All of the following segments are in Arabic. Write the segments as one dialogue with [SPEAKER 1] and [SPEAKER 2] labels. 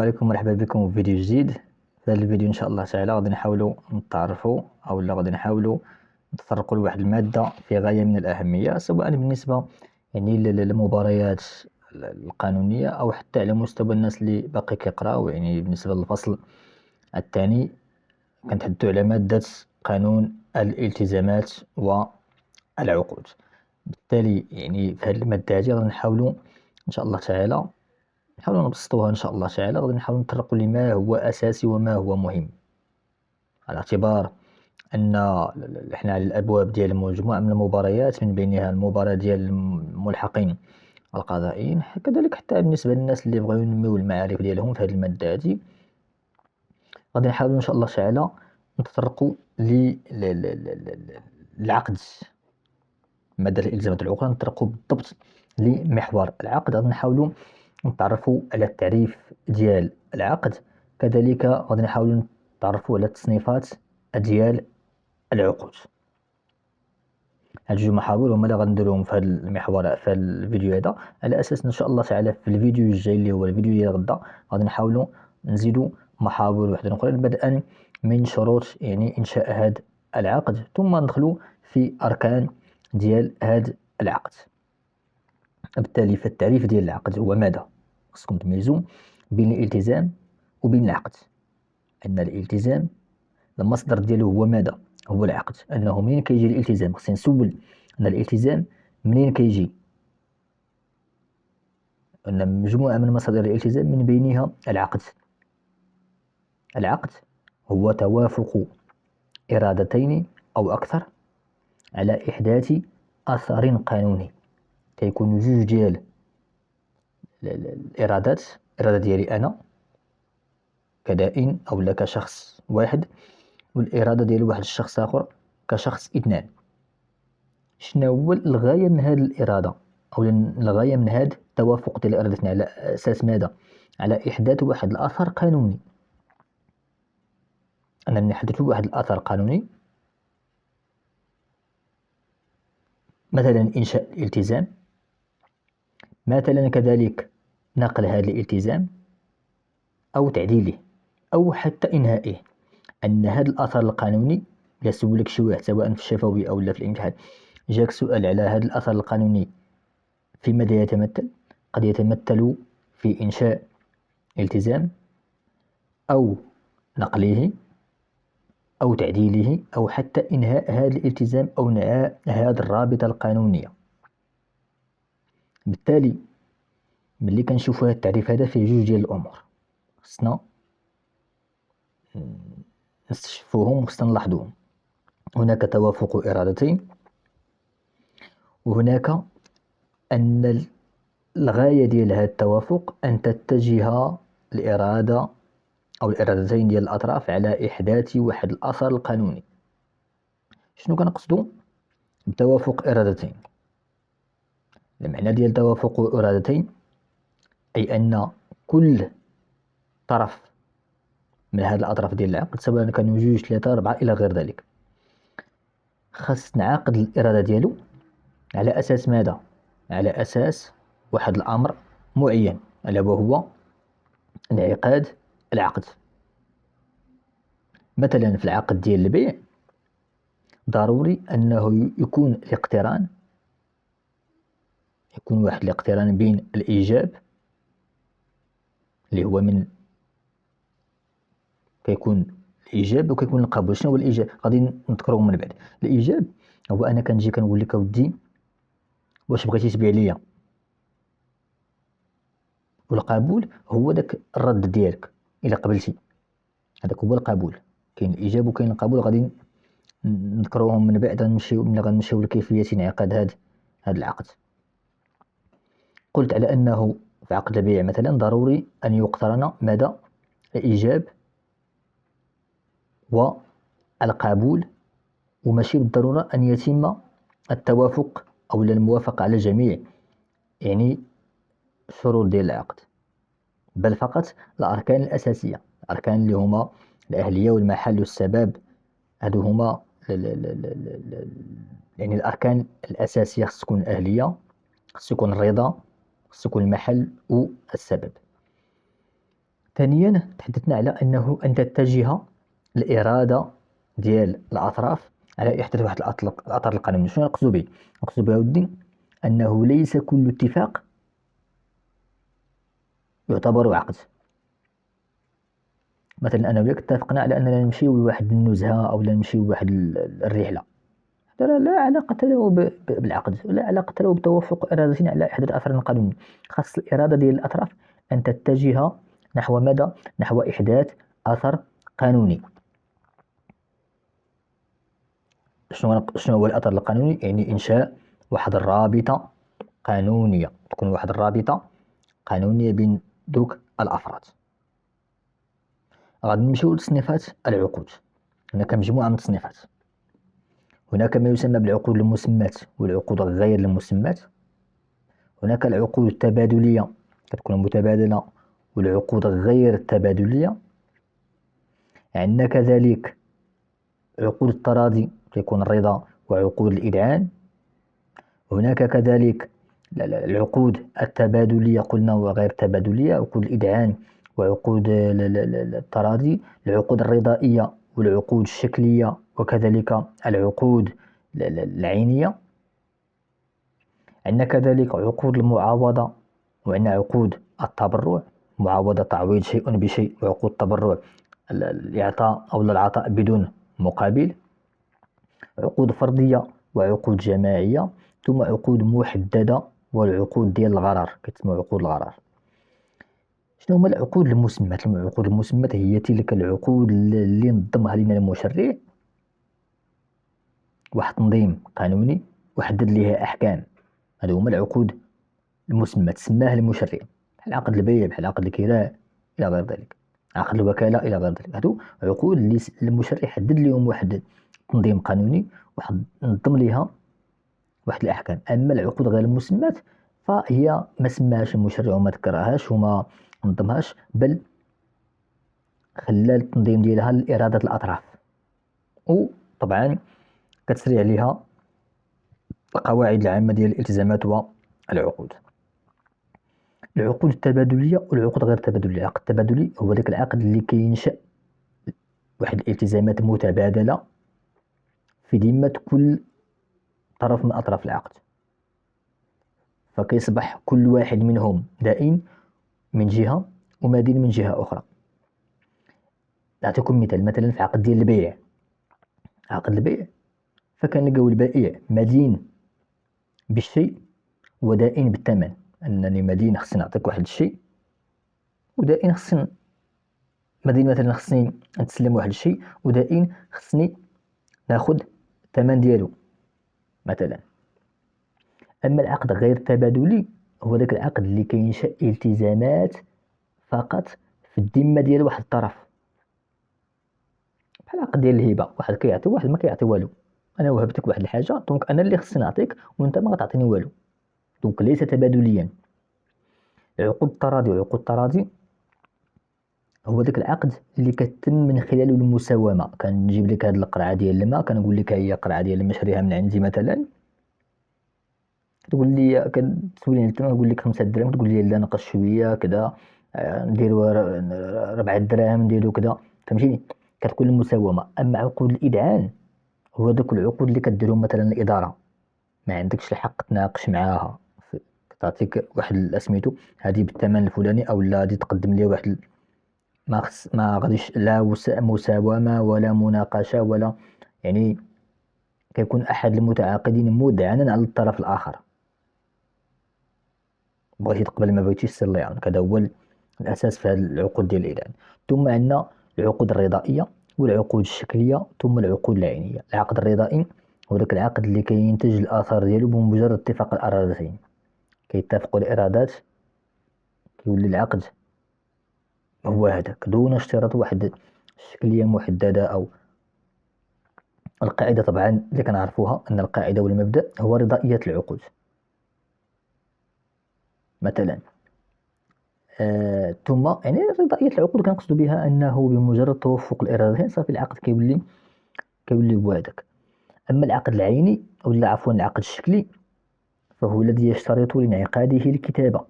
[SPEAKER 1] عليكم، مرحبا بكم في فيديو جديد. في هذا الفيديو ان شاء الله تعالى غادي نحاولوا نتعرفوا او غادي نحاولوا نتطرقوا لواحد الماده في غايه من الاهميه، سواء بالنسبه للمباريات القانونيه او حتى على مستوى الناس اللي باقي كيقراو. بالنسبه للفصل الثاني كنتحدثوا على ماده قانون الالتزامات والعقود. بالتالي في هذه الماده هذه غادي نحاولوا ان شاء الله تعالى نحاولوا نبسطوها ان شاء الله تعالى. غادي نحاولوا نطرقوا لما هو اساسي وما هو مهم، على اعتبار ان احنا على الابواب ديال مجموعه من المباريات، من بينها المباراه ديال الملحقين القضائيين، كذلك حتى بالنسبه للناس اللي بغاو ينميو المعارف ديالهم في هذه الماده هذه. غادي نحاولوا ان شاء الله تعالى نتطرقوا للعقد، ماده الالزامات العقود، نطرقوا بالضبط لمحور العقد. غادي نحاولوا نتعرفوا على التعريف ديال العقد، كذلك غادي نحاولوا نتعرفوا على التصنيفات ديال العقود. هاد جوج محاور هما اللي غنديروهم في هذا المحور في الفيديو هذا، على اساس ان شاء الله تعالى في الفيديو الجاي اللي هو الفيديو ديال غدا غادي نحاولوا نزيدوا محاور وحده اخرى، بدءا من شروط انشاء هذا العقد، ثم ندخلوا في اركان ديال هذا العقد. بالتالي فالتعريف ديال العقد هو ماذا؟ خصكم تميزوا بين الالتزام وبين العقد. أن الالتزام المصدر ديالو هو ماذا؟ هو العقد. أنه منين كيجي الالتزام؟ خصني نسول أن الالتزام منين كيجي؟ أن مجموعة من مصادر الالتزام من بينها العقد. العقد هو توافق إرادتين أو أكثر على إحداث أثر قانوني. كيكون جوج ديال الإرادات، الإرادة ديالي أنا كدائن أو لا كشخص واحد، والإرادة ديال واحد الشخص آخر كشخص اثنان. شنو هو الغاية من هذه الإرادة أو الغاية من هذا التوافق ديال الإرادتين؟ على أساس ماذا؟ على إحداث واحد الأثر قانوني. أننا نحدث واحد الأثر قانوني، مثلا إنشاء الالتزام، مثلا كذلك نقل هذا الالتزام أو تعديله أو حتى إنهائه. أن هذا الأثر القانوني، إلا سولك شي واحد سواء في الشفوي أو لا في الامتحان، جاك سؤال على هذا الأثر القانوني في ماذا يتمثل؟ قد يتمثل في إنشاء التزام أو نقله أو تعديله أو حتى إنهاء هذا الالتزام أو إنهاء هذه الرابطة القانونية. بالتالي ملي كنشوفوا هذا التعريف هذا فيه جوج ديال الأمور خصنا نستشفوهم وخصنا نلاحظوهم. هناك توافق إرادتين، وهناك أن الغاية ديال هذا التوافق أن تتجه الإرادة أو الإرادتين ديال الأطراف على إحداث واحد الأثر القانوني. شنو كنقصدو بتوافق إرادتين؟ المعنى ديال توافق إرادتين أي أن كل طرف من هذه الأطراف ديال العقد، سواء كانوا جوج ثلاثة أربعة إلى غير ذلك، خاص نعقد الإرادة ديالو على أساس ماذا؟ على أساس واحد الأمر معين، ألا وهو انعقاد العقد. مثلا في العقد ديال البيع ضروري أنه يكون الاقتران، يكون واحد الاقتران بين الإيجاب اللي هو من كيكون الإيجاب وكيكون القبول. شنو هو الإيجاب؟ غادي نذكروه من بعد. الإيجاب هو أنا كنجي كنقول لك أودي واش بغيتي تبيع ليا، والقبول هو داك الرد ديالك إلا قبلتي، هذاك هو القبول. كاين الإيجاب وكاين القبول، غادي نذكروهم من بعد. غنمشيو لكيفية انعقاد هذا العقد. قلت على أنه في عقد البيع مثلا ضروري أن يقترن ماذا؟ الإيجاب والقبول، وماشي بالضرورة أن يتم التوافق أو الموافقة على جميع الشروط ديال العقد، بل فقط الأركان الأساسية. الأركان اللي هما الأهلية والمحل والسبب، هادو هما الأركان الأساسية. خص تكون الأهلية، خص يكون الرضا، خص يكون المحل والسبب. ثانيا تحدثنا على أنه أن تتجه الإرادة ديال الأطراف على إحداث واحد الأطر القانوني. شنو نقصد به؟ نقصد به ودي أنه ليس كل اتفاق يعتبر عقد. مثلا أنا وياك اتفقنا على أننا نمشيو لواحد النزهة أو نمشيو لواحد الرحلة، هذا لا علاقة له بالعقد ولا علاقة له بتوافق إرادتنا على إحداث أثر قانوني. خاص الإرادة ديال الأطراف أن تتجه نحو ماذا؟ نحو إحداث أثر قانوني. شنو هو الأثر القانوني؟ يعني إنشاء واحد الرابطة قانونية، تكون واحد الرابطة قانونية بين دوك الأفراد. غادي نمشيو لتصنيفات العقود. هناك مجموعة من التصنيفات. هناك ما يسمى بالعقود المسمات والعقود غير المسمات. هناك العقود التبادلية كتكون متبادلة والعقود غير التبادلية. عندنا كذلك عقود التراضي كيكون الرضا وعقود الإذعان. هناك كذلك العقود التبادلية قلنا وغير التبادلية، عقود الإذعان وعقود التراضي، العقود الرضائية والعقود الشكلية وكذلك العقود العينية. عندنا كذلك عقود المعاوضة وعندنا عقود التبرع، معاوضة تعويض شيء بشيء، وعقود التبرع الإعطاء أو العطاء بدون مقابل. عقود فردية وعقود جماعية، ثم عقود محددة والعقود ديال الغرر كتسمى عقود الغرر. شنو هما العقود المسمات؟ العقود المسمات هي تلك العقود اللي نظمها لنا المشرع، واحد تنظيم قانوني وحدد لها أحكام. هادو هما العقود المسمات سماها المشرع، بحال عقد البيع، بحال عقد الكراء إلى غير ذلك، عقد الوكالة إلى غير ذلك. هادو عقود اللي المشرع حدد لهم واحد تنظيم قانوني واحد نظم لها واحد الأحكام. أما العقود غير المسمات فهي ما سماهاش المشرع وما ذكرهاش وما نظمهاش، بل خلى التنظيم ديالها لإرادة الأطراف، وطبعا كتسري عليها القواعد العامة ديال الالتزامات والعقود. العقود التبادلية والعقود غير التبادلية. العقد التبادلي هو ذاك العقد اللي كينشأ واحد الالتزامات متبادلة في ذمة كل طرف من أطراف العقد، فكيصبح كل واحد منهم دائن من جهة ومدين من جهة أخرى. نعطيكم مثال، مثلا في عقد ديال البيع، عقد البيع فكنلقاو البائع مدين بالشيء ودائن بالثمن، أنني مدين خصني نعطيك واحد الشيء ودائن خصني مدين، مثلا خصني نتسلم واحد الشيء ودائن خصني ناخد الثمن ديالو مثلا. أما العقد غير التبادلي هو ذاك العقد اللي كينشأ التزامات فقط في الذمة ديال واحد الطرف، بحال العقد ديال الهبة، واحد كيعطي واحد ما كيعطي والو. أنا وهبتك واحد الحاجة دونك أنا اللي خصني نعطيك وأنت ما غتعطيني والو، دونك ليس تبادليا. عقود التراضي وعقود التراضي هو ذاك العقد اللي كتم من خلاله المساومة. كنجيب لك هاد القرعة ديال الماء، كنقول لك هي قرعة ديال الماء شريها من عندي مثلا، تقول لي كتسوليني انت نقول لك 5 دراهم، تقول لي لا نقص شويه كذا نديروا 4 دراهم نديروا كذا، فهمتيني؟ كتكون المساومه. اما عقود الاذعان هو دوك العقود اللي كديرهم مثلا الاداره، ما عندكش الحق تناقش معاها، تعطيك واحد سميتو هذه بالثمن الفلاني او لا غادي تقدم لي واحد ما غاديش لا مساومه ولا مناقشه ولا، يعني كيكون احد المتعاقدين مذعنا على الطرف الاخر، بغيتي تقبل ما بغيتيش سير الله يعاونك. هذا هو الأساس في هذه العقود ديال الإذعان. ثم عندنا العقود الرضائية والعقود الشكلية ثم العقود العينية. العقد الرضائي هو ذاك العقد اللي كينتج الآثار ديالو بمجرد اتفاق الإرادتين، كيتفقوا الإرادات كيولي العقد هو هذاك دون اشتراط واحد الشكلية محددة. أو القاعدة طبعا اللي كنعرفوها أن القاعدة والمبدأ هو رضائية العقود مثلا. ثم يعني رضائية العقود كنقصد بها أنه بمجرد توافق الإرادتين صافي العقد كيولي هو هذاك. أما العقد العيني أو عفوا العقد الشكلي فهو الذي يشترط لانعقاده الكتابة.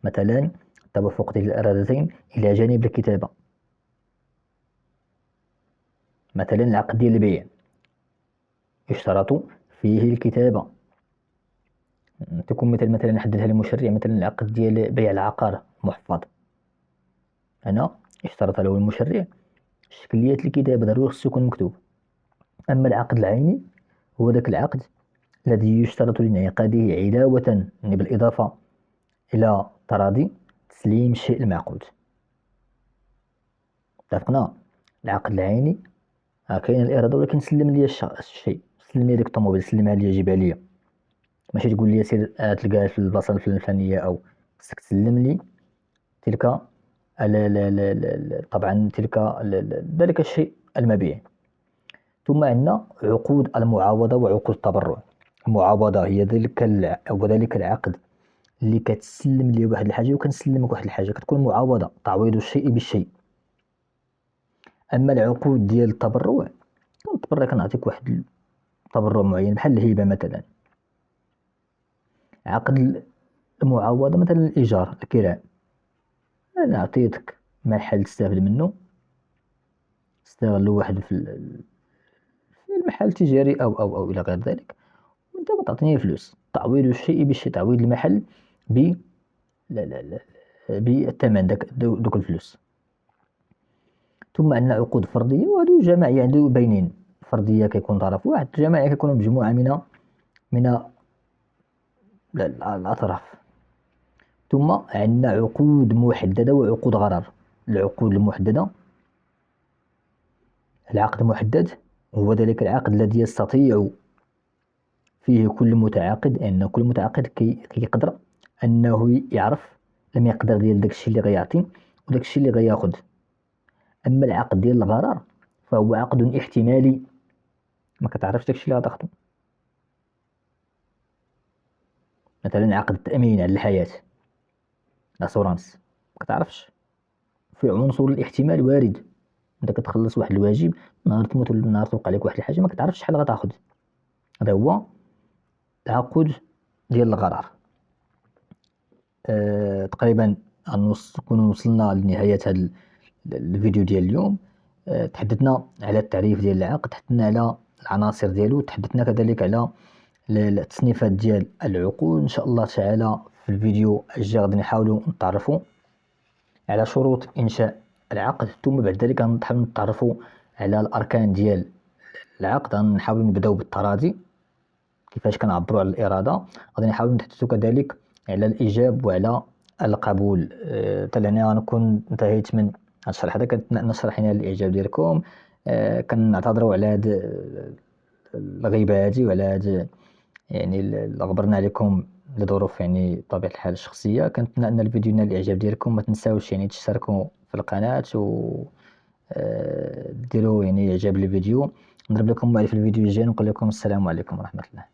[SPEAKER 1] مثلا التوافق ديال الإرادتين إلى جانب الكتابة. مثلا العقد ديال البيع يشترط فيه الكتابة. تكون مثلا نحددها للمشرع، مثلا العقد ديال بيع العقار محفظ، أنا اشترط له المشرع شكليات الكتابة، ضروري خصو يكون مكتوب. أما العقد العيني هو ذاك العقد الذي يشترط لانعقاده علاوة بالإضافة إلى تراضي تسليم الشيء المعقود. اتفقنا؟ العقد العيني كاين الإرادة، ولكن سلم لي الشيء، سلم لي ديك الطوموبيل، سلمها لي جيبها لي، ماشي تقول لي سير تلقاها في البلاصة الفلانية، أو خصك تسلم لي تلك طبعا تلك ذلك الشيء المبيع. ثم عندنا عقود المعاوضة وعقود التبرع. المعاوضة هي ذلك العقد اللي كتسلم لي واحد الحاجة وكنسلمك واحد الحاجة، كتكون معاوضة، تعويض الشيء بالشيء. أما العقود ديال التبرع، كنتبرع كنعطيك واحد التبرع معين بحال الهبة مثلا. عقد المعاوضة مثلا الإيجار، الكراء، أنا عطيتك محل تستافد منه، تستغلو واحد في المحل التجاري أو إلى غير ذلك، وأنت كتعطيني فلوس، تعويض الشيء بالشيء، تعويض المحل ب بالثمن دوك الفلوس. ثم عندنا عقود فردية، وهادو جماعية، عندو بينين، فردية كيكون طرف واحد، جماعية كيكون مجموعة من الأطراف. ثم عندنا عقود محددة وعقود غرر. العقود المحددة، العقد المحدد هو ذلك العقد الذي يستطيع فيه كل متعاقد، أن كل متعاقد كيقدر أنه يعرف المقدار ديال داكشي اللي غيعطي وداكشي اللي غياخد. أما العقد ديال الغرر فهو عقد احتمالي، ما كتعرفش داكشي اللي غتاخدو. مثلا عقد التأمين على الحياة، لاسورانس، ما كتعرفش، في عنصر الاحتمال وارد. انت كتخلص واحد الواجب، نهار تموت ولا نهار توقع لك واحد الحاجة ما كتعرفش شحال غتاخد. هذا هو العقود ديال الغرر. تقريبا نكون وصلنا لنهاية هذا الفيديو ديال اليوم. تحدثنا على التعريف ديال العقد، تحدثنا على العناصر ديالو، تحدثنا كذلك على التصنيفات ديال العقود. ان شاء الله تعالى في الفيديو الجاي غادي نحاولوا نتعرفوا على شروط انشاء العقد، ثم بعد ذلك غنحاولوا نتعرفوا على الاركان ديال العقد. غنحاولوا نبداو بالتراضي، كيفاش كنعبروا على الإرادة. غادي نحاولوا نتحدثوا كذلك على الإيجاب وعلى القبول. حتى لهنا غنكون انتهيت من الشرح هذا. كنتمنى شرحنا الإعجاب ديالكم. كنعتذروا على هاد الغيبة هادي وعلى هاد يعني غبرنا عليكم لظروف يعني بطبيعة الحال الشخصية. كنتمنى أن الفيديو ينال الإعجاب ديالكم. ما تنساوش يعني تشتركوا في القناة و ديروا يعني إعجاب للفيديو. نضرب لكم موعد في الفيديو الجاي، نقول لكم السلام عليكم ورحمة الله.